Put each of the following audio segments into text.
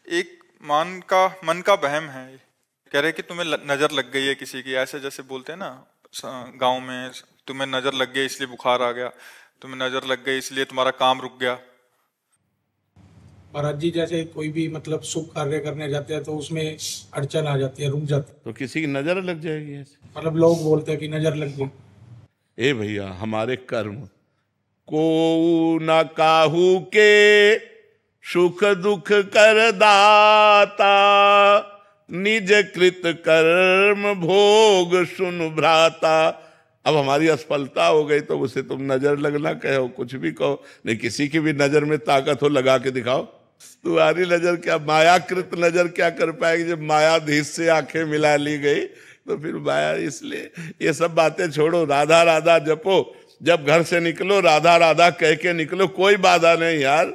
एक मन का वहम है। कह रहे कि तुम्हें नजर लग गई है किसी की, ऐसे जैसे बोलते हैं ना गांव में, तुम्हें नजर लग गई इसलिए बुखार आ गया, तुम्हें नजर लग गई इसलिए तुम्हारा काम रुक गया। महाराज जी जैसे कोई भी मतलब शुभ कार्य करने जाते हैं तो उसमें अड़चन आ जाती है, रुक जाती है, तो किसी की नजर लग जाएगी ऐसे। मतलब लोग बोलते हैं कि नजर लग गई। ए भैया, हमारे कर्म को न काहू के सुख दुख कर दाता, निज कृत कर्म भोग सुन भ्राता। अब हमारी असफलता हो गई तो उसे तुम नजर लगना कहो, कुछ भी कहो, नहीं किसी की भी नजर में ताकत हो लगा के दिखाओ। तुम्हारी नजर क्या, मायाकृत नजर क्या कर पाएगी जब मायाधीश से आंखें मिला ली गई तो फिर माया। इसलिए ये सब बातें छोड़ो, राधा राधा जपो, जब घर से निकलो राधा राधा कह के निकलो, कोई बाधा नहीं यार।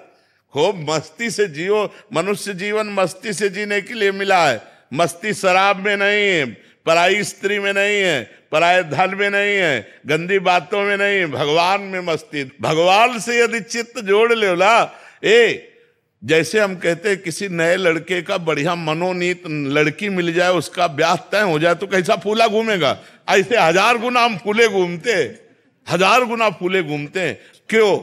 खूब मस्ती से जियो, मनुष्य जीवन मस्ती से जीने के लिए मिला है। मस्ती शराब में नहीं है, पराई स्त्री में नहीं है, पराये धन में नहीं है, गंदी बातों में नहीं है, भगवान में मस्ती। भगवान से यदि चित्त जोड़ लो ना, जैसे हम कहते हैं किसी नए लड़के का बढ़िया मनोनीत लड़की मिल जाए, उसका ब्याह तय हो जाए तो कैसा फूला घूमेगा, ऐसे 1000 गुना हम फूले घूमते, 1000 गुना फूले घूमते। क्यों?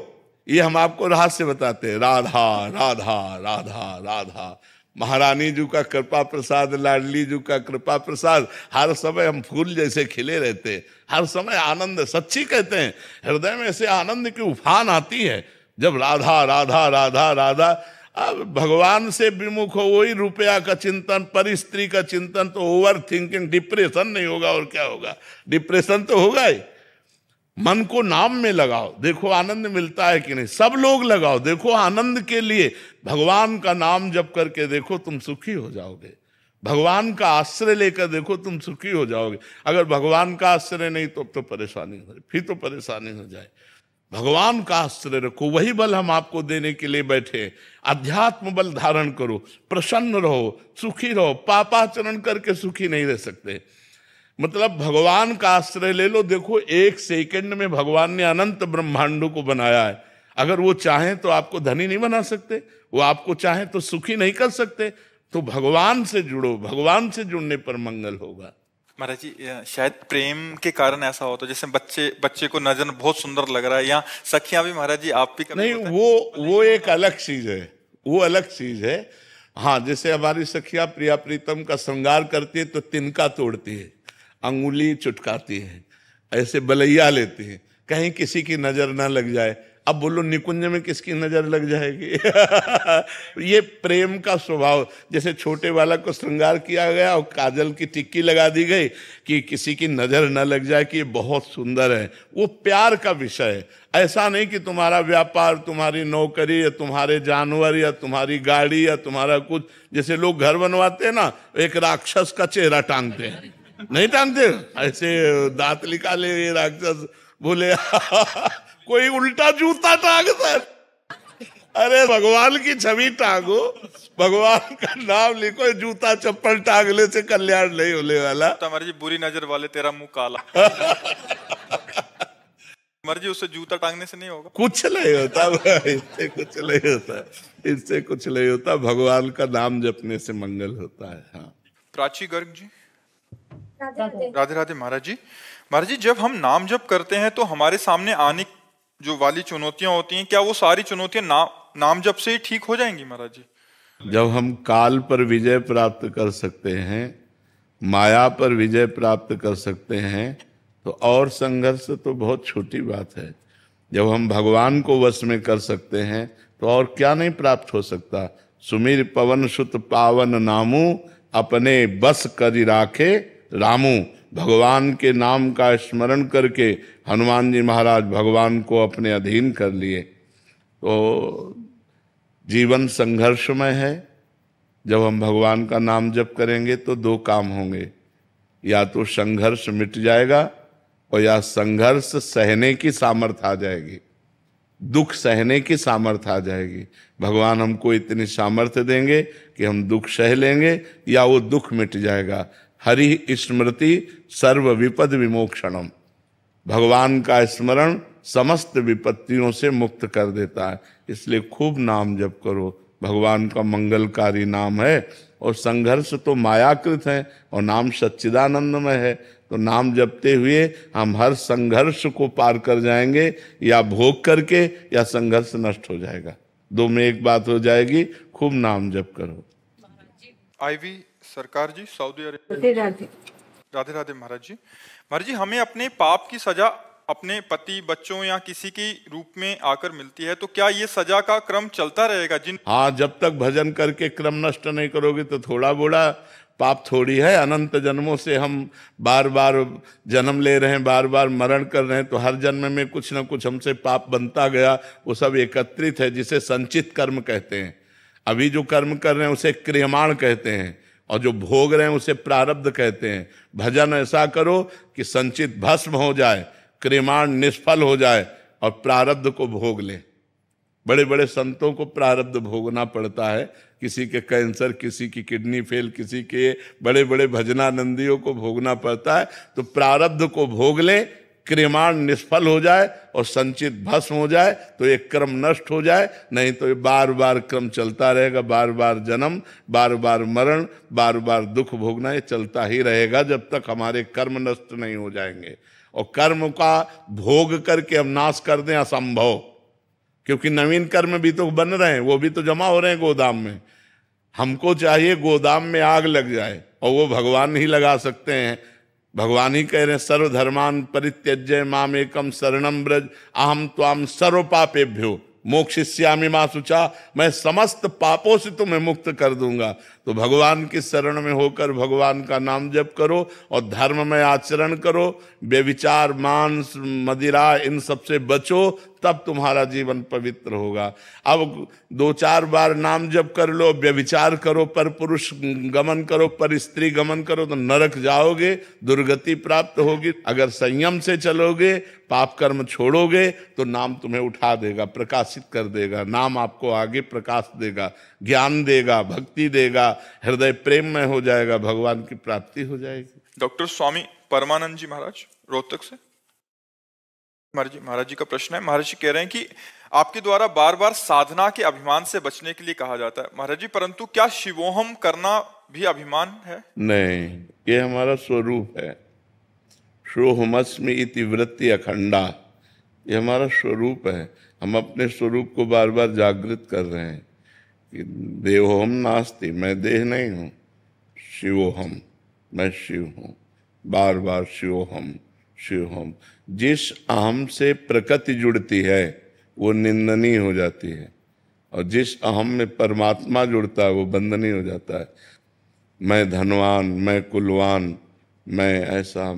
ये हम आपको रहस्य बताते हैं। राधा राधा राधा राधा, महारानी जी का कृपा प्रसाद, लाडली जी का कृपा प्रसाद, हर समय हम फूल जैसे खिले रहते हैं, हर समय आनंद। सच्ची कहते हैं, हृदय में ऐसे आनंद की उफान आती है जब राधा राधा राधा राधा। अब भगवान से विमुख हो, वही रुपया का चिंतन, पर स्त्री का चिंतन, तो ओवर थिंकिंग, डिप्रेशन नहीं होगा और क्या होगा, डिप्रेशन तो होगा ही। मन को नाम में लगाओ, देखो आनंद मिलता है कि नहीं। सब लोग लगाओ, देखो आनंद के लिए भगवान का नाम जप करके देखो, तुम सुखी हो जाओगे। भगवान का आश्रय लेकर देखो, तुम सुखी हो जाओगे। अगर भगवान का आश्रय नहीं तो परेशानी हो, फिर तो परेशानी हो जाए। भगवान का आश्रय रखो, वही बल हम आपको देने के लिए बैठे। अध्यात्म बल धारण करो, प्रसन्न रहो, सुखी रहो। पापाचरण करके सुखी नहीं रह सकते। मतलब भगवान का आश्रय ले लो, देखो 1 सेकंड में भगवान ने अनंत ब्रह्मांडों को बनाया है। अगर वो चाहें तो आपको धनी नहीं बना सकते, वो आपको चाहें तो सुखी नहीं कर सकते। तो भगवान से जुड़ो, भगवान से जुड़ने पर मंगल होगा। महाराज जी शायद प्रेम के कारण ऐसा होता है, जैसे बच्चे को नजर बहुत सुंदर लग रहा है, या सखियां भी महाराज जी आप भी नहीं, वो एक अलग चीज है, वो अलग चीज है। हाँ, जैसे हमारी सखियां प्रिया प्रीतम का श्रृंगार करती है तो तिनका तोड़ती है, अंगुली चुटकाती है, ऐसे बलैया लेती है, कहीं किसी की नजर ना लग जाए। अब बोलो निकुंज में किसकी नजर लग जाएगी? ये प्रेम का स्वभाव। जैसे छोटे वाला को श्रृंगार किया गया और काजल की टिक्की लगा दी गई कि किसी की नजर न लग जाए कि ये बहुत सुंदर है, वो प्यार का विषय है। ऐसा नहीं कि तुम्हारा व्यापार, तुम्हारी नौकरी या तुम्हारे जानवर या तुम्हारी गाड़ी या तुम्हारा कुछ, जैसे लोग घर बनवाते हैं ना, एक राक्षस का चेहरा टांगते हैं, नहीं टांगते ऐसे दांत निकाले ये राक्षस, बोले कोई उल्टा जूता टांगता है। अरे भगवान की छवि टांगो, भगवान का नाम लिखो, जूता चप्पल टांगने से कल्याण नहीं होने वाला। हमारी जी बुरी नजर वाले तेरा मुंह काला। मर्जी, उससे जूता टांगने से नहीं होगा, कुछ नहीं होता, इससे कुछ नहीं होता, इससे कुछ नहीं होता। भगवान का नाम जपने से मंगल होता है। हाँ, प्राची गर्ग जी, राधे राधे। महाराज जी जब हम नाम जप करते हैं तो हमारे सामने आने जो वाली चुनौतियां होती हैं, क्या वो सारी चुनौतियां नाम जप से ही ठीक हो जाएंगी महाराज जी? जब हम काल पर विजय प्राप्त कर सकते हैं, माया पर विजय प्राप्त कर सकते हैं, तो और संघर्ष तो बहुत छोटी बात है। जब हम भगवान को वश में कर सकते हैं तो और क्या नहीं प्राप्त हो सकता। सुमिर पवन सुत पावन नामू, अपने बस करि राखे रामू। भगवान के नाम का स्मरण करके हनुमान जी महाराज भगवान को अपने अधीन कर लिए। तो जीवन संघर्षमय है। जब हम भगवान का नाम जप करेंगे तो 2 काम होंगे, या तो संघर्ष मिट जाएगा और या संघर्ष सहने की सामर्थ्य आ जाएगी, दुख सहने की सामर्थ्य आ जाएगी। भगवान हमको इतनी सामर्थ्य देंगे कि हम दुख सह लेंगे या वो दुख मिट जाएगा। हरि स्मृति सर्व विपद विमोक्षणम। भगवान का स्मरण समस्त विपत्तियों से मुक्त कर देता है। इसलिए खूब नाम जप करो, भगवान का मंगलकारी नाम है। और संघर्ष तो मायाकृत है और नाम सच्चिदानंदमय है। तो नाम जपते हुए हम हर संघर्ष को पार कर जाएंगे, या भोग करके या संघर्ष नष्ट हो जाएगा। दो में एक बात हो जाएगी। खूब नाम जप करो। आईवी सरकार जी, सऊदी अरेबिया। राधे राधे महाराज जी। महाराज जी, हमें अपने पाप की सजा अपने पति, बच्चों या किसी के रूप में आकर मिलती है, तो क्या ये सजा का क्रम चलता रहेगा? हाँ, जब तक भजन करके क्रम नष्ट नहीं करोगे तो थोड़ा बोड़ा पाप थोड़ी है। अनंत जन्मों से हम बार बार जन्म ले रहे हैं, बार बार मरण कर रहे हैं, तो हर जन्म में कुछ ना कुछ हमसे पाप बनता गया। वो सब एकत्रित है, जिसे संचित कर्म कहते हैं। अभी जो कर्म कर रहे हैं उसे क्रियमाण कहते हैं, और जो भोग रहे हैं उसे प्रारब्ध कहते हैं। भजन ऐसा करो कि संचित भस्म हो जाए, क्रियमाण निष्फल हो जाए और प्रारब्ध को भोग ले। बड़े बड़े संतों को प्रारब्ध भोगना पड़ता है। किसी के कैंसर, किसी की किडनी फेल, किसी के बड़े बड़े भजनानंदियों को भोगना पड़ता है। तो प्रारब्ध को भोग ले, क्रियमाण निष्फल हो जाए और संचित भस्म हो जाए, तो एक क्रम नष्ट हो जाए। नहीं तो ये बार बार क्रम चलता रहेगा। बार बार जन्म, बार बार मरण, बार बार दुख भोगना, ये चलता ही रहेगा जब तक हमारे कर्म नष्ट नहीं हो जाएंगे। और कर्म का भोग करके हम नाश कर दें असंभव, क्योंकि नवीन कर्म भी तो बन रहे हैं, वो भी तो जमा हो रहे हैं गोदाम में। हमको चाहिए गोदाम में आग लग जाए, और वो भगवान ही लगा सकते हैं। भगवान ही कह रहे हैं, सर्वधर्मान परित्यज्य माम एकम शरणम ब्रज अहम त्वाम सर्व पापेभ्यो मोक्षयिष्यामि मा शुचा। मैं समस्त पापों से तुम्हें मुक्त कर दूंगा। तो भगवान की शरण में होकर भगवान का नाम जप करो और धर्म में आचरण करो। व्यभिचार, मांस, मदिरा, इन सबसे बचो, तब तुम्हारा जीवन पवित्र होगा। अब 2-4 बार नाम जप कर लो, व्यभिचार करो, पर पुरुष गमन करो, पर स्त्री गमन करो, तो नरक जाओगे, दुर्गति प्राप्त होगी। अगर संयम से चलोगे, पाप कर्म छोड़ोगे, तो नाम तुम्हें उठा देगा, प्रकाशित कर देगा। नाम आपको आगे प्रकाश देगा, ज्ञान देगा, भक्ति देगा, हृदय प्रेम में हो जाएगा, भगवान की प्राप्ति हो जाएगी। डॉक्टर स्वामी परमानंद जी महाराज, रोहतक से। महाराज जी का प्रश्न है। महाराज जी कह रहे हैं कि आपके द्वारा बार बार साधना के अभिमान से बचने के लिए कहा जाता है महाराज जी, परंतु क्या शिवोहम करना भी अभिमान है? नहीं, ये हमारा स्वरूप है। सोहमस्मि इति वृत्ति अखंडा, ये हमारा स्वरूप है। हम अपने स्वरूप को बार बार जागृत कर रहे हैं कि देहोहम नास्ति, मैं देह नहीं हूँ। शिवोहम, मैं शिव हूँ। बार बार शिवोहम शिवोहम। जिस अहम से प्रकृति जुड़ती है वो निंदनीय हो जाती है, और जिस अहम में परमात्मा जुड़ता है वो बंदनीय हो जाता है। मैं धनवान, मैं कुलवान, मैं ऐसा,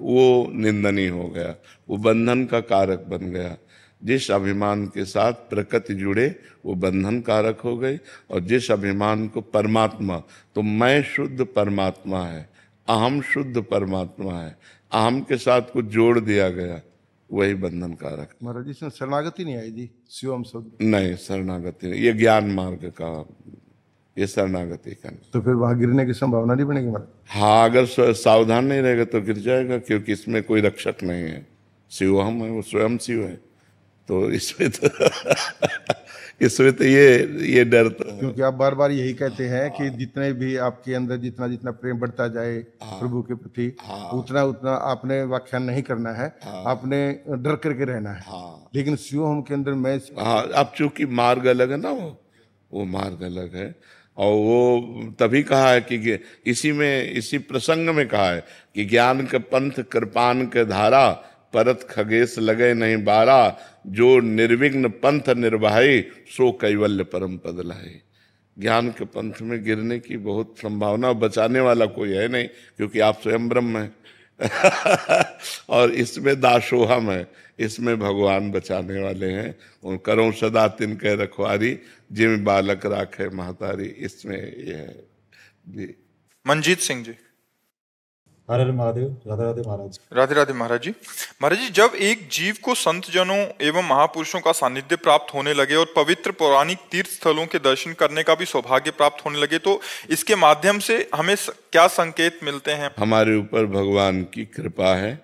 वो निंदनीय हो गया, वो बंधन का कारक बन गया। जिस अभिमान के साथ प्रकृति जुड़े वो बंधन कारक हो गई, और जिस अभिमान को परमात्मा, तो मैं शुद्ध परमात्मा है, अहम शुद्ध परमात्मा है, अहम के साथ कुछ जोड़ दिया गया, वही बंधन कारक। महाराज जी, इसमें शरणागति नहीं आई जी, शिवम शब्द नहीं, शरणागति नहीं, ये ज्ञान मार्ग का, ये शरणागति का नहीं। तो फिर वहां गिरने की संभावना नहीं बनेगी महाराज? हाँ, अगर सावधान नहीं रहेगा तो गिर जाएगा, क्योंकि इसमें कोई रक्षक नहीं है। शिव हम है, वो स्वयं शिव है। तो इसमें तो ये डर तो, क्योंकि आप बार बार यही कहते हैं कि जितने भी आपके अंदर जितना जितना प्रेम बढ़ता जाए प्रभु के प्रति, उतना उतना आपने व्याख्यान नहीं करना है, आपने डर करके रहना है। लेकिन शिव हम के अंदर मैं, अब चूंकि मार्ग अलग है ना, वो मार्ग अलग है। और वो तभी कहा है कि इसी प्रसंग में कहा है कि ज्ञान के पंथ कृपान के धारा, परत खगेश लगे नहीं बारा, जो निर्विघ्न पंथ निर्वाही, सो कैवल्य परम पद लाए। ज्ञान के पंथ में गिरने की बहुत संभावना, बचाने वाला कोई है नहीं, क्योंकि आप स्वयं ब्रह्म हैं। और इसमें दासोहम है, इसमें भगवान बचाने वाले हैं। उन करो सदा तिनके रखवारी, जिम बालक राखे महतारी, इसमें ये है जी। मनजीत सिंह जी। हर हर महादेव। राधे राधे महाराज। राधे राधे महाराज जी। महाराज जी, जब एक जीव को संत जनों एवं महापुरुषों का सानिध्य प्राप्त होने लगे और पवित्र पौराणिक तीर्थ स्थलों के दर्शन करने का भी सौभाग्य प्राप्त होने लगे, तो इसके माध्यम से हमें क्या संकेत मिलते हैं? हमारे ऊपर भगवान की कृपा है।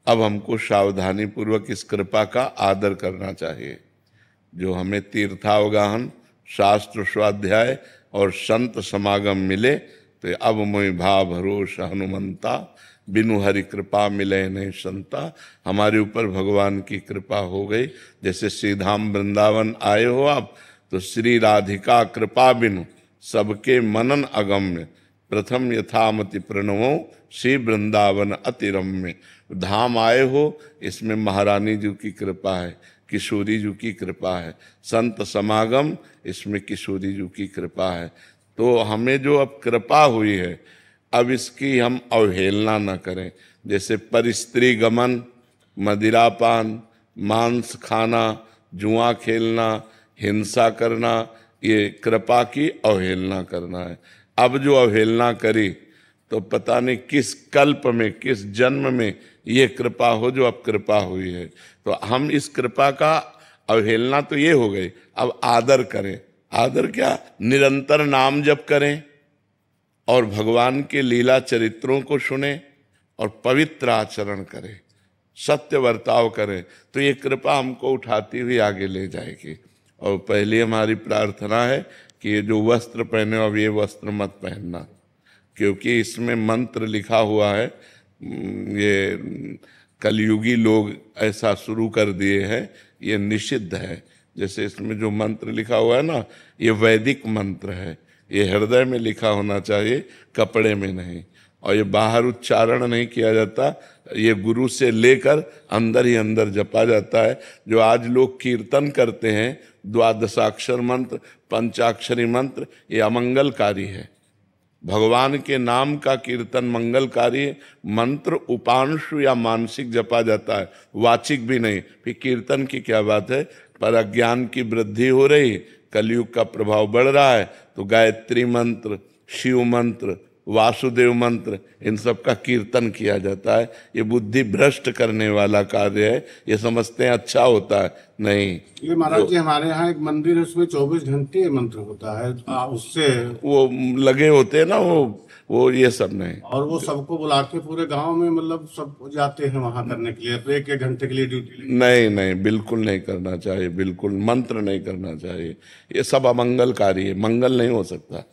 अब हमको सावधानी पूर्वक इस कृपा का आदर करना चाहिए। जो हमें तीर्थावगाहन, शास्त्र स्वाध्याय और संत समागम मिले तो अब मोहि भाव भरोस हनुमंता, बिनु हरि कृपा मिले नहीं संता। हमारे ऊपर भगवान की कृपा हो गई। जैसे श्री धाम वृंदावन आए हो आप, तो श्री राधिका कृपा बिनु सबके मनन अगम्य, प्रथम यथामति प्रणवो श्री वृंदावन अति रम्य। धाम आए हो, इसमें महारानी जी की कृपा है, किशोरी जी की कृपा है, संत समागम इसमें किशोरी जी की कृपा है। तो हमें जो अब कृपा हुई है, अब इसकी हम अवहेलना न करें। जैसे परिस्त्री गमन, मदिरापान, मांस खाना, जुआ खेलना, हिंसा करना, ये कृपा की अवहेलना करना है। अब जो अवहेलना करी तो पता नहीं किस कल्प में, किस जन्म में ये कृपा हो जो अब कृपा हुई है। तो हम इस कृपा का अवहेलना तो ये हो गई, अब आदर करें। आदर क्या? निरंतर नाम जप करें और भगवान के लीला चरित्रों को सुने और पवित्र आचरण करें, सत्य बर्ताव करें, तो ये कृपा हमको उठाती हुई आगे ले जाएगी। और पहली हमारी प्रार्थना है कि ये जो वस्त्र पहने अब ये वस्त्र मत पहनना, क्योंकि इसमें मंत्र लिखा हुआ है। ये कलयुगी लोग ऐसा शुरू कर दिए हैं, ये निषिद्ध है। जैसे इसमें जो मंत्र लिखा हुआ है ना, ये वैदिक मंत्र है, ये हृदय में लिखा होना चाहिए, कपड़े में नहीं। और ये बाहर उच्चारण नहीं किया जाता, ये गुरु से लेकर अंदर ही अंदर जपा जाता है। जो आज लोग कीर्तन करते हैं, द्वादशाक्षर मंत्र, पंचाक्षरी मंत्र, ये अमंगलकारी है। भगवान के नाम का कीर्तन मंगलकारी मंत्र उपांशु या मानसिक जपा जाता है, वाचिक भी नहीं। फिर कीर्तन की क्या बात है? पर अज्ञान की वृद्धि हो रही, कलयुग का प्रभाव बढ़ रहा है, तो गायत्री मंत्र, शिव मंत्र, वासुदेव मंत्र, इन सब का कीर्तन किया जाता है। ये बुद्धि भ्रष्ट करने वाला कार्य है। ये समझते हैं अच्छा होता है, नहीं। ये महाराज जी हमारे यहाँ एक मंदिर है, उसमें 24 घंटे मंत्र होता है, उससे वो लगे होते हैं ना, वो ये सब नहीं। और वो सबको बुला के पूरे गांव में मतलब सब जाते हैं वहां करने के लिए, तो 1-1 घंटे के लिए ड्यूटी। नहीं, बिल्कुल नहीं करना चाहिए, बिल्कुल मंत्र नहीं करना चाहिए। ये सब अमंगलकारी है, मंगल नहीं हो सकता।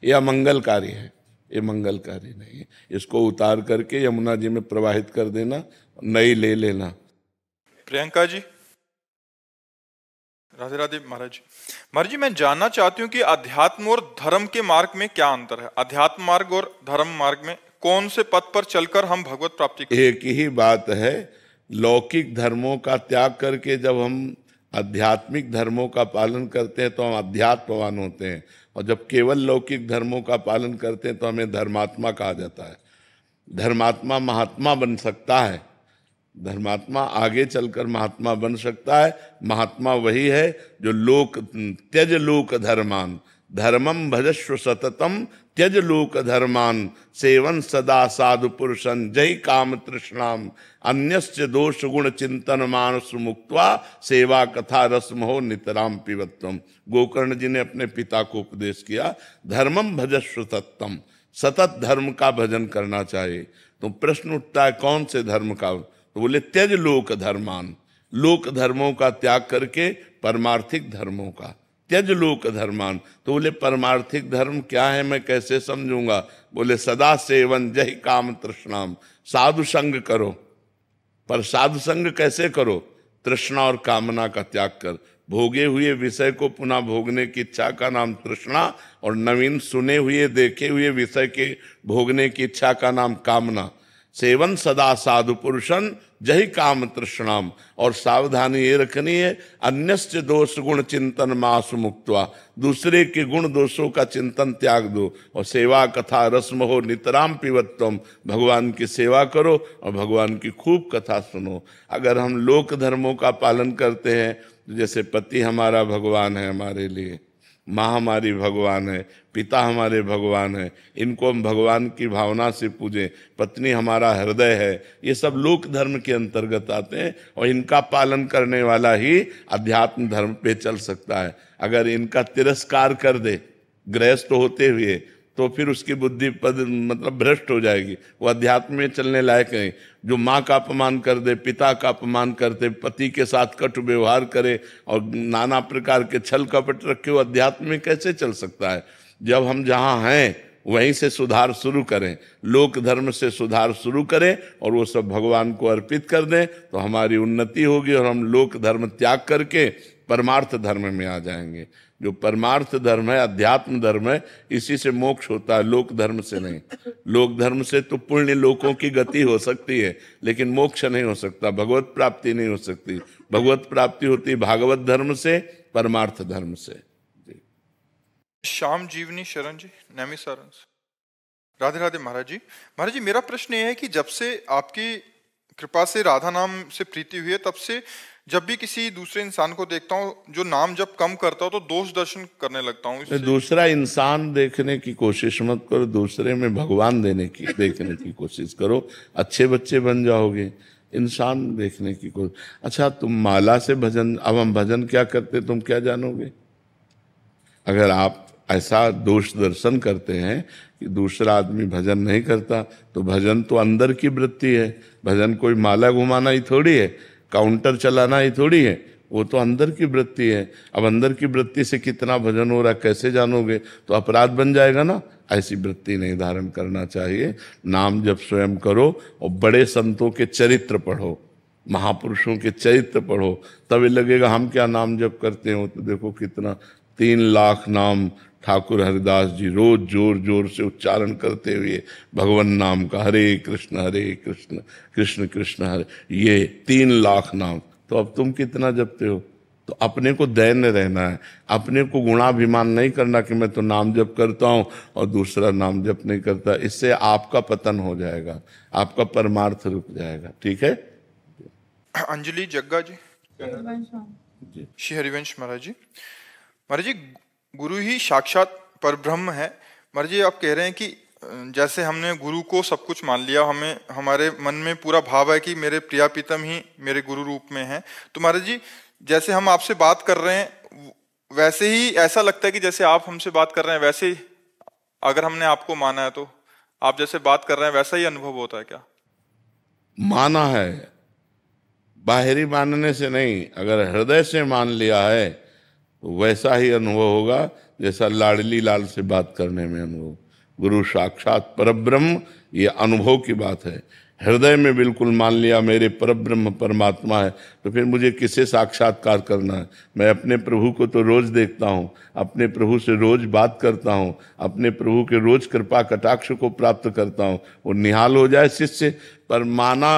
ये अमंगलकारी है, ये मंगलकारी नहीं है। इसको उतार करके यमुना जी में प्रवाहित कर देना, नई ले लेना। प्रियंका जी, राधे राधे महाराज जी। महाराज जी, मैं जानना चाहती हूँ कि अध्यात्म और धर्म के मार्ग में क्या अंतर है? अध्यात्म मार्ग और धर्म मार्ग में कौन से पथ पर चलकर हम भगवत प्राप्ति? एक ही बात है, लौकिक धर्मों का त्याग करके जब हम आध्यात्मिक धर्मों का पालन करते हैं तो हम अध्यात्मवान होते हैं, और जब केवल लौकिक धर्मों का पालन करते हैं तो हमें धर्मात्मा कहा जाता है। धर्मात्मा महात्मा बन सकता है, धर्मात्मा आगे चलकर महात्मा बन सकता है। महात्मा वही है जो लोक त्यज लोक धर्मान, धर्मम भजस्व सततम त्यज लोक धर्मान, सेवन सदा साधु पुरुषन जय काम तृष्णाम, अन्यस्य दोष गुण चिंतन मानस मुक्त्वा, सेवा कथा रस्म हो नितराम पिबत्वम। गोकर्ण जी ने अपने पिता को उपदेश किया, धर्मम भजस्व सततम, सतत धर्म का भजन करना चाहिए। तो प्रश्न उठता है कौन से धर्म का? तो बोले त्यज लोक धर्मान, लोक धर्मों का त्याग करके परमार्थिक धर्मों का। त्यज लोक धर्मान, तो बोले परमार्थिक धर्म क्या है, मैं कैसे समझूंगा? बोले सदा सेवन जय काम तृष्णाम, साधु संग करो। पर साधु संग कैसे करो? तृष्णा और कामना का त्याग कर। भोगे हुए विषय को पुनः भोगने की इच्छा का नाम तृष्णा, और नवीन सुने हुए देखे हुए विषय के भोगने की इच्छा का नाम कामना। सेवन सदा साधु पुरुषन जही काम तृष्णाम, और सावधानी ये रखनी है, अन्यस्य दोष गुण चिंतन मासु मुक्त्वा, दूसरे के गुण दोषों का चिंतन त्याग दो, और सेवा कथा रस्म हो नितराम पिबत्वम, भगवान की सेवा करो और भगवान की खूब कथा सुनो। अगर हम लोक धर्मों का पालन करते हैं, जैसे पति हमारा भगवान है हमारे लिए, माँ हमारी भगवान है, पिता हमारे भगवान है, इनको हम भगवान की भावना से पूजें, पत्नी हमारा हृदय है, ये सब लोक धर्म के अंतर्गत आते हैं, और इनका पालन करने वाला ही अध्यात्म धर्म पे चल सकता है। अगर इनका तिरस्कार कर दे गृहस्थ होते हुए, तो फिर उसकी बुद्धि मतलब भ्रष्ट हो जाएगी, वो अध्यात्म में चलने लायक नहीं। जो माँ का अपमान कर दे, पिता का अपमान कर दे, पति के साथ कट व्यवहार करे और नाना प्रकार के छल कपट रखे, वो अध्यात्म में कैसे चल सकता है? जब हम जहाँ हैं वहीं से सुधार शुरू करें, लोक धर्म से सुधार शुरू करें और वो सब भगवान को अर्पित कर दें, तो हमारी उन्नति होगी और हम लोक धर्म त्याग करके परमार्थ धर्म में आ जाएंगे। जो परमार्थ धर्म है, अध्यात्म धर्म है, इसी से मोक्ष होता है, लोक धर्म से नहीं। लोक धर्म से तो पुण्य लोकों की गति हो सकती है, लेकिन मोक्ष नहीं हो सकता, भगवत प्राप्ति नहीं हो सकती। भगवत प्राप्ति होती भागवत धर्म से, परमार्थ धर्म से। श्याम जीवनी शरण जी, नैमी सारंस। राधे राधे महाराज जी। महाराज जी, मेरा प्रश्न ये है कि जब से आपकी कृपा से राधा नाम से प्रीति हुई है, तब से जब भी किसी दूसरे इंसान को देखता हूँ जो नाम जब कम करता हूँ तो दोष दर्शन करने लगता हूँ। दूसरा इंसान देखने की कोशिश मत करो, दूसरे में भगवान देखने की कोशिश करो, अच्छे बच्चे बन जाओगे। इंसान देखने की कोशिश, अच्छा तुम माला से भजन, अब हम भजन क्या करते तुम क्या जानोगे? अगर आप ऐसा दोष दर्शन करते हैं कि दूसरा आदमी भजन नहीं करता, तो भजन तो अंदर की वृत्ति है, भजन कोई माला घुमाना ही थोड़ी है, काउंटर चलाना ही थोड़ी है, वो तो अंदर की वृत्ति है। अब अंदर की वृत्ति से कितना भजन हो रहा है कैसे जानोगे? तो अपराध बन जाएगा ना। ऐसी वृत्ति नहीं धारण करना चाहिए। नाम जब स्वयं करो और बड़े संतों के चरित्र पढ़ो, महापुरुषों के चरित्र पढ़ो, तभी लगेगा हम क्या नाम जब करते हो। तो देखो कितना 3 लाख नाम ठाकुर हरिदास जी रोज जोर जोर से उच्चारण करते हुए भगवान नाम का, हरे कृष्ण कृष्ण कृष्ण हरे, ये 3 लाख नाम। तो अब तुम कितना जपते हो? तो अपने को दैन्य रहना है, अपने को गुणाभिमान नहीं करना कि मैं तो नाम जप करता हूं और दूसरा नाम जप नहीं करता। इससे आपका पतन हो जाएगा, आपका परमार्थ रुक जाएगा। ठीक है। अंजलि जग्गा जी, श्री हरिवंश महाराज जी। महाराज जी, गुरु ही साक्षात परब्रह्म है। महाराज जी, आप कह रहे हैं कि जैसे हमने गुरु को सब कुछ मान लिया, हमें हमारे मन में पूरा भाव है कि मेरे प्रिया प्रीतम ही मेरे गुरु रूप में है। तो महाराज जी, जैसे हम आपसे बात कर रहे हैं वैसे ही ऐसा लगता है कि जैसे आप हमसे बात कर रहे हैं वैसे ही, अगर हमने आपको माना है तो आप जैसे बात कर रहे हैं वैसा ही अनुभव होता है क्या? माना है, बाहरी मानने से नहीं, अगर हृदय से मान लिया है तो वैसा ही अनुभव होगा जैसा लाडली लाल से बात करने में अनुभव। गुरु साक्षात परब्रह्म, ये अनुभव की बात है। हृदय में बिल्कुल मान लिया मेरे परब्रह्म परमात्मा है, तो फिर मुझे किससे साक्षात्कार करना है? मैं अपने प्रभु को तो रोज देखता हूँ, अपने प्रभु से रोज बात करता हूँ, अपने प्रभु के रोज कृपा कटाक्ष को प्राप्त करता हूँ। वो निहाल हो जाए शिष्य। पर माना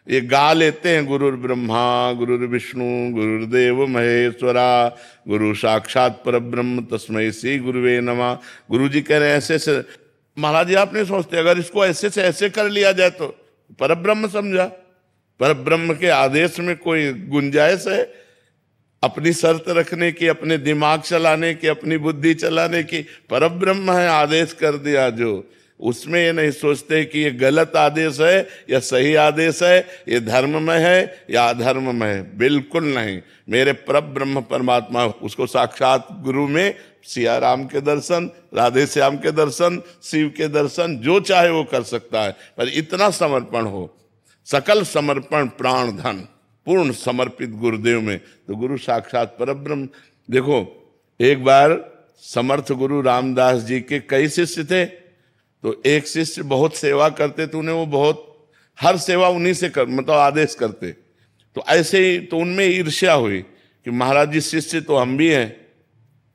ये गा लेते हैं, गुरुर् ब्रह्मा गुरुर् विष्णु गुरुर्देव महेश्वरा गुरु साक्षात परब्रह्म तस्मै श्री गुरुवे नमः। गुरु जी कह रहे हैं ऐसे से। महाराज जी, आप नहीं सोचते अगर इसको ऐसे से ऐसे कर लिया जाए तो परब्रह्म समझा? परब्रह्म के आदेश में कोई गुंजाइश है अपनी शर्त रखने की, अपने दिमाग चलाने की, अपनी बुद्धि चलाने की? परब्रह्म है, आदेश कर दिया जो, उसमें ये नहीं सोचते कि ये गलत आदेश है या सही आदेश है, ये धर्म में है या अधर्म में है। बिल्कुल नहीं। मेरे परब्रह्म परमात्मा, उसको साक्षात गुरु में सिया राम के दर्शन, राधे श्याम के दर्शन, शिव के दर्शन, जो चाहे वो कर सकता है। पर इतना समर्पण हो, सकल समर्पण प्राण धन पूर्ण समर्पित गुरुदेव में, तो गुरु साक्षात परब्रह्म। देखो, एक बार समर्थ गुरु रामदास जी के कई शिष्य थे, तो एक शिष्य बहुत सेवा करते थे, उन्हें वो बहुत हर सेवा उन्हीं से कर मतलब आदेश करते। तो ऐसे ही तो उनमें ईर्ष्या हुई कि महाराज जी शिष्य तो हम भी हैं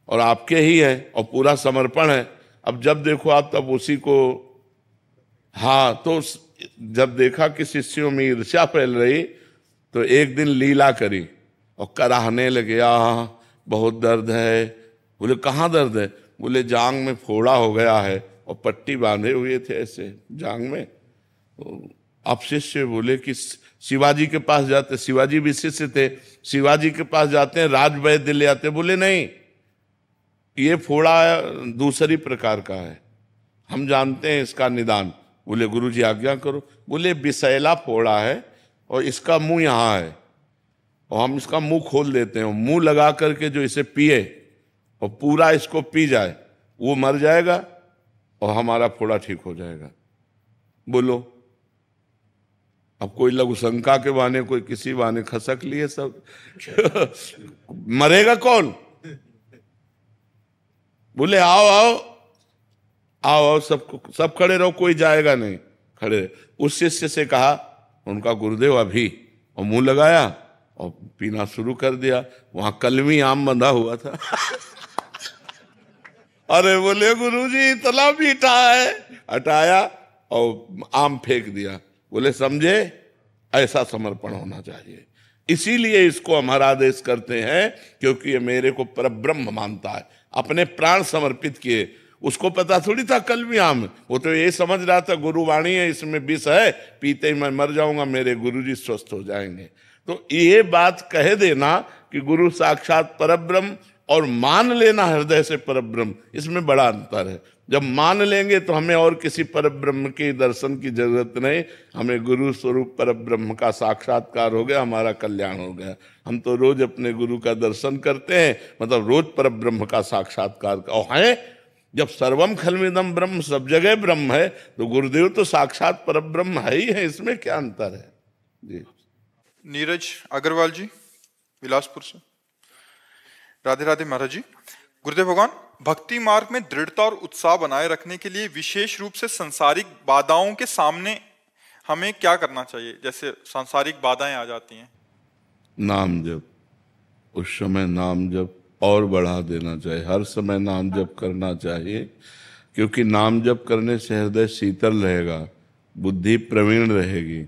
और आपके ही हैं और पूरा समर्पण है। अब जब देखो आप तब उसी को, हाँ, तो जब देखा कि शिष्यों में ईर्ष्या फैल रही तो एक दिन लीला करी और कराहने लगे, बहुत दर्द है। बोले कहाँ दर्द है? बोले जांग में फोड़ा हो गया है और पट्टी बांधे हुए थे ऐसे जांग में। तो अब शिष्य बोले कि शिवाजी के पास जाते, शिवाजी भी शिष्य थे, शिवाजी के पास जाते हैं, राज वैद्य ले आते। बोले नहीं, ये फोड़ा दूसरी प्रकार का है, हम जानते हैं इसका निदान। बोले गुरु जी आज्ञा करो। बोले विषैला फोड़ा है और इसका मुंह यहाँ है और हम इसका मुंह खोल देते हैं, मुंह लगा करके जो इसे पिए और पूरा इसको पी जाए वो मर जाएगा। और हमारा फोड़ा ठीक हो जाएगा। बोलो, अब कोई लघु शंका के बहाने, कोई किसी बहाने खसक लिए सब मरेगा कौन? बोले आओ आओ आओ आओ, सब खड़े रहो, कोई जाएगा नहीं, खड़े। उस शिष्य से कहा, उनका गुरुदेव अभी, और मुंह लगाया और पीना शुरू कर दिया। वहां कलमी आम बंधा हुआ था अरे बोले गुरुजी इतना मीठा है, हटाया और आम फेंक दिया। बोले समझे, ऐसा समर्पण होना चाहिए। इसीलिए इसको हम हरादेश करते हैं, क्योंकि ये मेरे को परब्रह्म मानता है, अपने प्राण समर्पित किए। उसको पता थोड़ी था कलमी आम, वो तो ये समझ रहा था गुरुवाणी है, इसमें विष है, पीते ही मैं मर जाऊंगा, मेरे गुरुजी स्वस्थ हो जाएंगे। तो ये बात कह देना कि गुरु साक्षात परब्रह्म और मान लेना हृदय से परब्रह्म, इसमें बड़ा अंतर है। जब मान लेंगे तो हमें और किसी परब्रह्म के दर्शन की जरूरत नहीं, हमें गुरु स्वरूप परब्रह्म का साक्षात्कार हो गया, हमारा कल्याण हो गया। हम तो रोज अपने गुरु का दर्शन करते हैं, मतलब रोज परब्रह्म का साक्षात्कार है। जब सर्वम खलमिदम ब्रह्म, सब जगह ब्रह्म है, तो गुरुदेव तो साक्षात परब्रह्म है ही है, इसमें क्या अंतर है जी। नीरज अग्रवाल जी बिलासपुर से। राधे राधे महाराज जी। गुरुदेव भगवान, भक्ति मार्ग में दृढ़ता और उत्साह बनाए रखने के लिए विशेष रूप से सांसारिक बाधाओं के सामने हमें क्या करना चाहिए? जैसे सांसारिक बाधाएं आ जाती हैं, नाम जप, उस समय नाम जप और बढ़ा देना चाहिए, हर समय नाम जप करना चाहिए, क्योंकि नाम जप करने से हृदय शीतल रहेगा, बुद्धि प्रवीण रहेगी,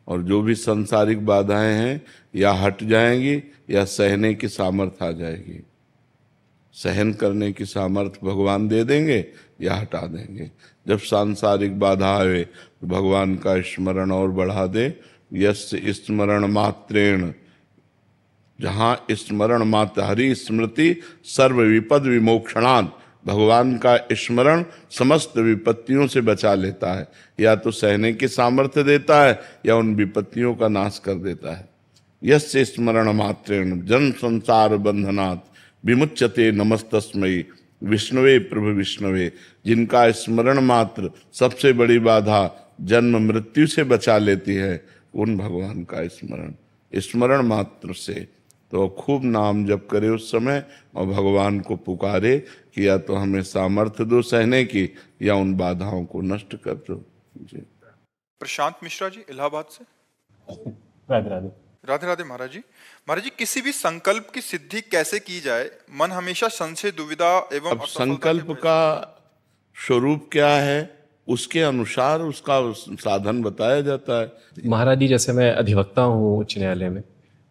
और जो भी सांसारिक बाधाएं हैं या हट जाएंगी या सहने की सामर्थ्य आ जाएगी। सहन करने की सामर्थ्य भगवान दे देंगे या हटा देंगे। जब सांसारिक बाधा आए तो भगवान का स्मरण और बढ़ा दे। यस्य स्मरण मात्रेण, जहाँ स्मरण मात्र, हरि स्मृति सर्व विपद विमोक्षणात्, भगवान का स्मरण समस्त विपत्तियों से बचा लेता है, या तो सहने की सामर्थ्य देता है या उन विपत्तियों का नाश कर देता है। यस्य स्मरण मात्रेण जन संसार बंधनात् विमुच्यते नमस्तस्मै विष्णुवे प्रभु विष्णुवे, जिनका स्मरण मात्र सबसे बड़ी बाधा जन्म मृत्यु से बचा लेती है, उन भगवान का स्मरण मात्र से। तो खूब नाम जप करे उस समय, और भगवान को पुकारे कि या तो हमें सामर्थ्य दो सहने की, या उन बाधाओं को नष्ट कर दो जी। प्रशांत मिश्रा जी इलाहाबाद से। राधे राधे। राधे राधे महाराज जी। महाराज जी, किसी भी संकल्प की सिद्धि कैसे की जाए? मन हमेशा संशय, दुविधा एवं अब संकल्प का स्वरूप क्या है, उसके अनुसार उसका साधन बताया जाता है। महाराज जी, जैसे मैं अधिवक्ता हूँ उच्च न्यायालय में,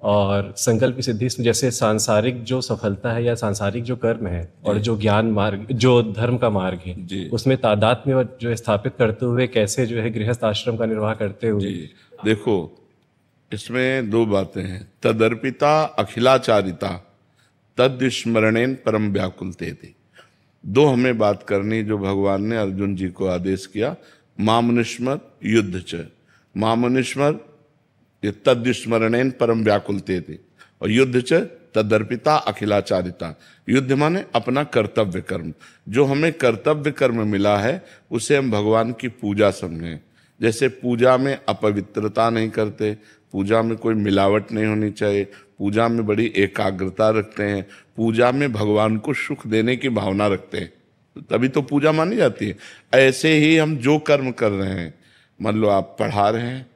और संकल्प की सिद्धि इसमें जैसे सांसारिक जो सफलता है या सांसारिक जो कर्म है और जो ज्ञान मार्ग, जो धर्म का मार्ग है, उसमें तादात्म्य जो स्थापित करते हुए कैसे जो है गृहस्थ आश्रम का निर्वाह करते हुए। देखो, इसमें दो बातें हैं, तदर्पिता अखिलाचारिता तद स्मरणेन परम व्याकुलते थे। दो हमें बात करनी जो भगवान ने अर्जुन जी को आदेश किया, मामनुष्मर युद्ध च, मामनुष्मर ये तद स्मरणेन परम व्याकुलते थे, और युद्ध च तदर्पिता अखिलाचारिता। युद्ध माने अपना कर्तव्य कर्म, जो हमें कर्तव्य कर्म मिला है उसे हम भगवान की पूजा समझें। जैसे पूजा में अपवित्रता नहीं करते, पूजा में कोई मिलावट नहीं होनी चाहिए, पूजा में बड़ी एकाग्रता रखते हैं, पूजा में भगवान को सुख देने की भावना रखते हैं, तभी तो पूजा मानी जाती है। ऐसे ही हम जो कर्म कर रहे हैं, मान लो आप पढ़ा रहे हैं,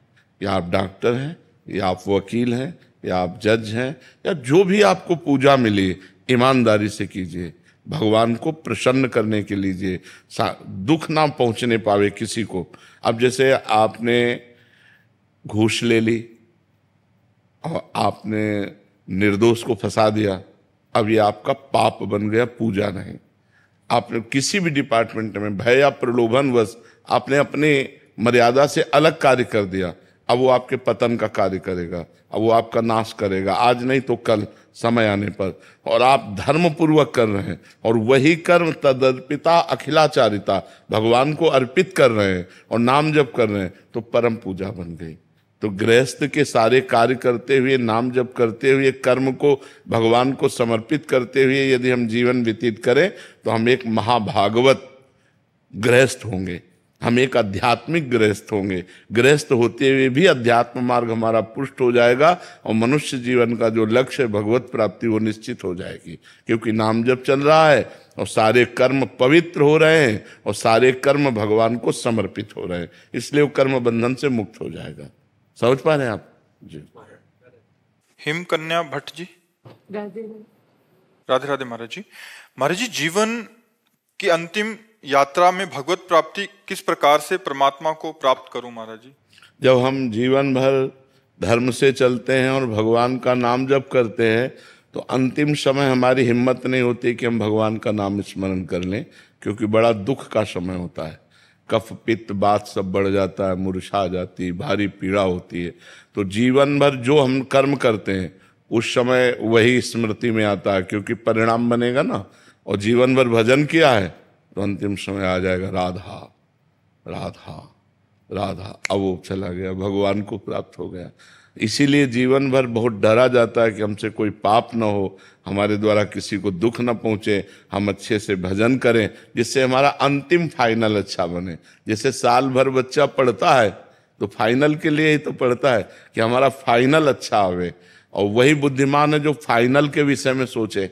या आप डॉक्टर हैं, या आप वकील हैं, या आप जज हैं, या जो भी आपको पूजा मिली, ईमानदारी से कीजिए, भगवान को प्रसन्न करने के लीजिए, दुख ना पहुंचने पावे किसी को। अब जैसे आपने घूस ले ली और आपने निर्दोष को फंसा दिया, अब ये आपका पाप बन गया, पूजा नहीं। आपने किसी भी डिपार्टमेंट में भय या प्रलोभनवश आपने अपने मर्यादा से अलग कार्य कर दिया, अब वो आपके पतन का कार्य करेगा, अब वो आपका नाश करेगा, आज नहीं तो कल समय आने पर। और आप धर्म पूर्वक कर रहे हैं, और वही कर्म तदर्पिता अखिलाचारिता, भगवान को अर्पित कर रहे हैं और नाम जप कर रहे हैं, तो परम पूजा बन गई। तो गृहस्थ के सारे कार्य करते हुए, नाम जप करते हुए, कर्म को भगवान को समर्पित करते हुए यदि हम जीवन व्यतीत करें, तो हम एक महाभागवत गृहस्थ होंगे, हम एक आध्यात्मिक गृहस्थ होंगे। गृहस्थ होते हुए भी अध्यात्म मार्ग हमारा पुष्ट हो जाएगा और मनुष्य जीवन का जो लक्ष्य है भगवत प्राप्ति वो निश्चित हो जाएगी, क्योंकि नाम जप चल रहा है और सारे कर्म पवित्र हो रहे हैं और सारे कर्म भगवान को समर्पित हो रहे हैं, इसलिए वो कर्म बंधन से मुक्त हो जाएगा। समझ पा रहे हैं आप जी? हिम कन्या भट्ट जी। राधे राधे महाराज जी। महाराज जी, जीवन की अंतिम यात्रा में भगवत प्राप्ति किस प्रकार से परमात्मा को प्राप्त करूं महाराज जी? जब हम जीवन भर धर्म से चलते हैं और भगवान का नाम जप करते हैं तो अंतिम समय हमारी हिम्मत नहीं होती कि हम भगवान का नाम स्मरण कर लें, क्योंकि बड़ा दुख का समय होता है। कफ पित्त बात सब बढ़ जाता है, मूर्छा आ जाती है, भारी पीड़ा होती है। तो जीवन भर जो हम कर्म करते हैं उस समय वही स्मृति में आता है, क्योंकि परिणाम बनेगा ना। और जीवन भर भजन किया है तो अंतिम समय आ जाएगा राधा राधा राधा, अब वो चला गया, भगवान को प्राप्त हो गया। इसीलिए जीवन भर बहुत डरा जाता है कि हमसे कोई पाप न हो, हमारे द्वारा किसी को दुख न पहुंचे, हम अच्छे से भजन करें जिससे हमारा अंतिम फाइनल अच्छा बने। जैसे साल भर बच्चा पढ़ता है तो फाइनल के लिए ही तो पढ़ता है कि हमारा फाइनल अच्छा आवे, और वही बुद्धिमान है जो फाइनल के विषय में सोचे।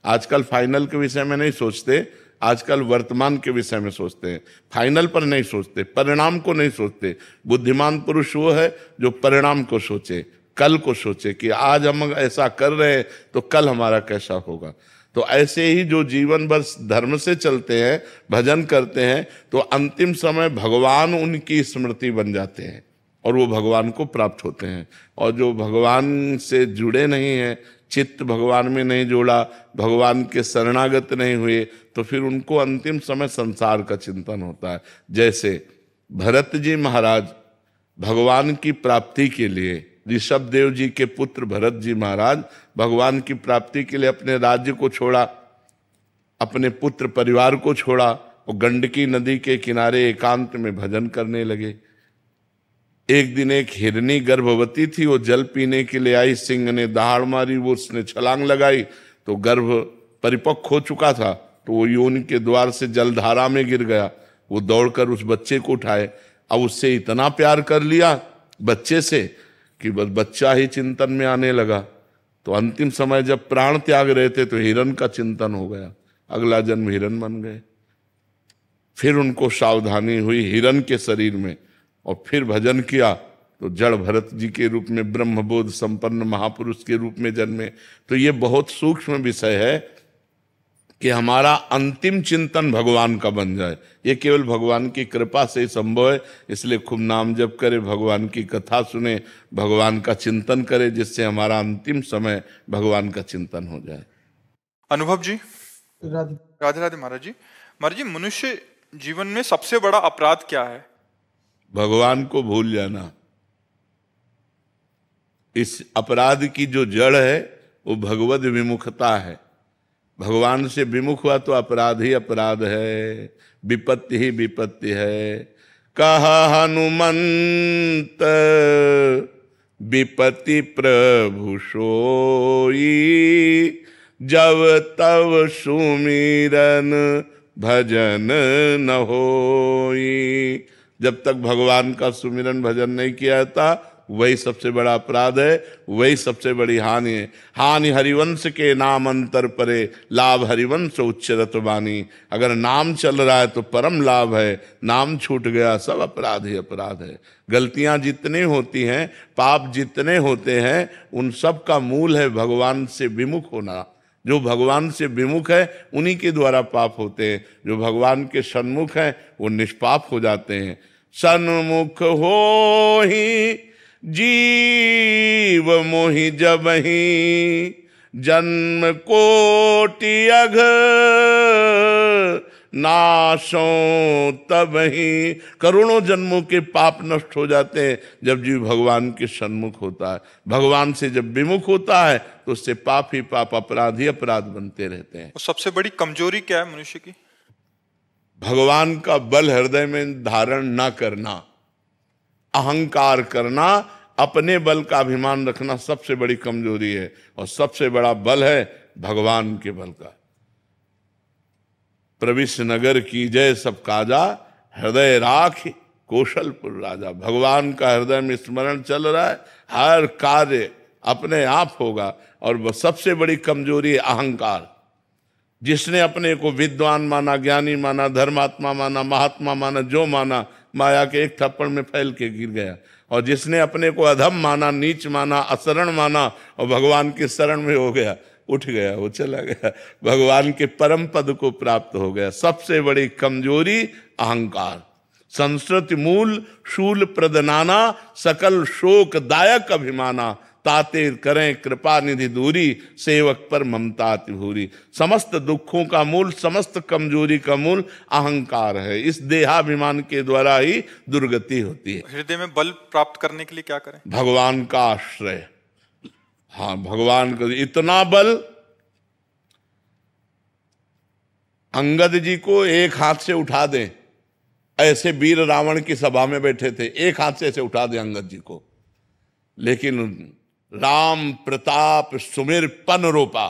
आजकल फाइनल के विषय में नहीं सोचते, आजकल वर्तमान के विषय में सोचते हैं, फाइनल पर नहीं सोचते, परिणाम को नहीं सोचते। बुद्धिमान पुरुष वो है जो परिणाम को सोचे, कल को सोचे कि आज हम ऐसा कर रहे हैं तो कल हमारा कैसा होगा। तो ऐसे ही जो जीवन भर धर्म से चलते हैं, भजन करते हैं, तो अंतिम समय भगवान उनकी स्मृति बन जाते हैं और वो भगवान को प्राप्त होते हैं। और जो भगवान से जुड़े नहीं हैं, चित्त भगवान में नहीं जोड़ा, भगवान के शरणागत नहीं हुए, तो फिर उनको अंतिम समय संसार का चिंतन होता है। जैसे भरत जी महाराज भगवान की प्राप्ति के लिए, ऋषभ देव जी के पुत्र भरत जी महाराज भगवान की प्राप्ति के लिए अपने राज्य को छोड़ा, अपने पुत्र परिवार को छोड़ा और गंडकी नदी के किनारे एकांत में भजन करने लगे। एक दिन एक हिरनी गर्भवती थी, वो जल पीने के लिए आई, सिंह ने दहाड़ मारी, वो उसने छलांग लगाई तो गर्भ परिपक्व हो चुका था, तो वो योनि के द्वार से जलधारा में गिर गया। वो दौड़कर उस बच्चे को उठाए, अब उससे इतना प्यार कर लिया बच्चे से कि बस बच्चा ही चिंतन में आने लगा। तो अंतिम समय जब प्राण त्याग रहे थे तो हिरण का चिंतन हो गया, अगला जन्म हिरण बन गए। फिर उनको सावधानी हुई हिरण के शरीर में, और फिर भजन किया तो जड़ भरत जी के रूप में ब्रह्मबोध संपन्न महापुरुष के रूप में जन्मे। तो ये बहुत सूक्ष्म विषय है कि हमारा अंतिम चिंतन भगवान का बन जाए। ये केवल भगवान की कृपा से ही संभव है। इसलिए खूब नाम जप करे, भगवान की कथा सुने, भगवान का चिंतन करे, जिससे हमारा अंतिम समय भगवान का चिंतन हो जाए। अनुभव जी। राधे राधे महाराज जी। महाराज जी, मनुष्य जीवन में सबसे बड़ा अपराध क्या है? भगवान को भूल जाना। इस अपराध की जो जड़ है वो भगवद विमुखता है। भगवान से विमुख हुआ तो अपराध ही अपराध है, विपत्ति ही विपत्ति है। कहा हनुमंत विपत्ति प्रभु सोई, जब तब सुमिरन भजन न होई। जब तक भगवान का सुमिरन भजन नहीं किया था वही सबसे बड़ा अपराध है, वही सबसे बड़ी हानि है। हानि हरिवंश के नाम अंतर परे, लाभ हरिवंश उच्चरत वाणी। अगर नाम चल रहा है तो परम लाभ है, नाम छूट गया सब अपराध ही अपराध है। गलतियां जितनी होती हैं, पाप जितने होते हैं, उन सब का मूल है भगवान से विमुख होना। जो भगवान से विमुख है उन्हीं के द्वारा पाप होते हैं, जो भगवान के सन्मुख हैं वो निष्पाप हो जाते हैं। सन्मुख हो ही जीव मोहि जबहि, जन्म कोटि अघ नाशों तबहि। करोड़ों जन्मों के पाप नष्ट हो जाते हैं जब जीव भगवान के सन्मुख होता है। भगवान से जब विमुख होता है तो उससे पाप ही पाप, अपराध ही अपराध बनते रहते हैं। सबसे बड़ी कमजोरी क्या है मनुष्य की? भगवान का बल हृदय में धारण ना करना, अहंकार करना, अपने बल का अभिमान रखना सबसे बड़ी कमजोरी है। और सबसे बड़ा बल है भगवान के बल का। प्रविश नगर की जय सब काजा, हृदय राख कौशलपुर राजा। भगवान का हृदय में स्मरण चल रहा है, हर कार्य अपने आप होगा। और वह सबसे बड़ी कमजोरी है अहंकार। जिसने अपने को विद्वान माना, ज्ञानी माना, धर्मात्मा माना, महात्मा माना, जो माना, माया के एक थप्पड़ में फैल के गिर गया। और जिसने अपने को अधम माना, नीच माना, असरण माना और भगवान के शरण में हो गया, उठ गया, वो चला गया, भगवान के परम पद को प्राप्त हो गया। सबसे बड़ी कमजोरी अहंकार। संस्कृति मूल शूल प्रदनाना, सकल शोक दायक अभिमाना, ताते करें कृपा निधि दूरी, सेवक पर ममता अति भूरी। समस्त दुखों का मूल, समस्त कमजोरी का मूल अहंकार है। इस देहाभिमान के द्वारा ही दुर्गति होती है। हृदय में बल प्राप्त करने के लिए क्या करें? भगवान का आश्रय। हाँ, भगवान का इतना बल, अंगद जी को एक हाथ से उठा दें, ऐसे वीर रावण की सभा में बैठे थे, एक हाथ से ऐसे उठा दें अंगद जी को, लेकिन राम प्रताप सुमिर पन रोपा,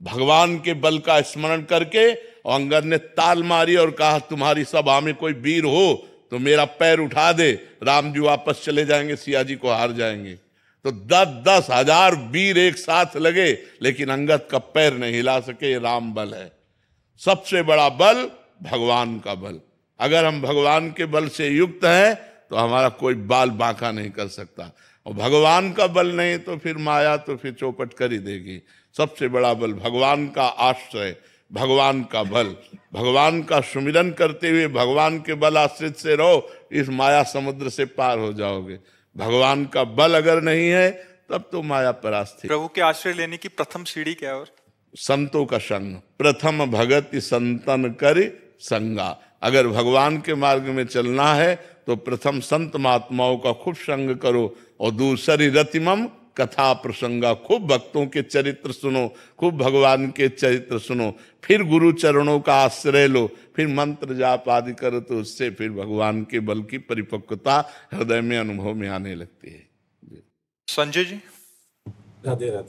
भगवान के बल का स्मरण करके, और अंगद ने ताल मारी और कहा तुम्हारी सभा में कोई वीर हो तो मेरा पैर उठा दे, राम जी वापस चले जाएंगे, सिया जी को हार जाएंगे। तो 10-10 हजार वीर एक साथ लगे, लेकिन अंगद का पैर नहीं हिला सके। राम बल है, सबसे बड़ा बल भगवान का बल। अगर हम भगवान के बल से युक्त हैं तो हमारा कोई बाल बांका नहीं कर सकता, और भगवान का बल नहीं तो फिर माया तो फिर चौपट कर ही देगी। सबसे बड़ा बल भगवान का आश्रय, भगवान का बल। भगवान का सुमिरन करते हुए भगवान के बल आश्रित से रहो, इस माया समुद्र से पार हो जाओगे। भगवान का बल अगर नहीं है तब तो माया परास्त है। प्रभु के आश्रय लेने की प्रथम सीढ़ी क्या है? और संतों का संग। प्रथम भगत संतन कर संगा। अगर भगवान के मार्ग में चलना है तो प्रथम संत महात्माओं का खूब संग करो, और दूसरी रतिमम कथा प्रसंगा, खूब भक्तों के चरित्र सुनो, खूब भगवान के चरित्र सुनो, फिर गुरु चरणों का आश्रय लो, फिर मंत्र जाप आदि करो, तो उससे फिर भगवान के बल की परिपक्वता हृदय में अनुभव में आने लगती है। संजय जी। राधे राधे।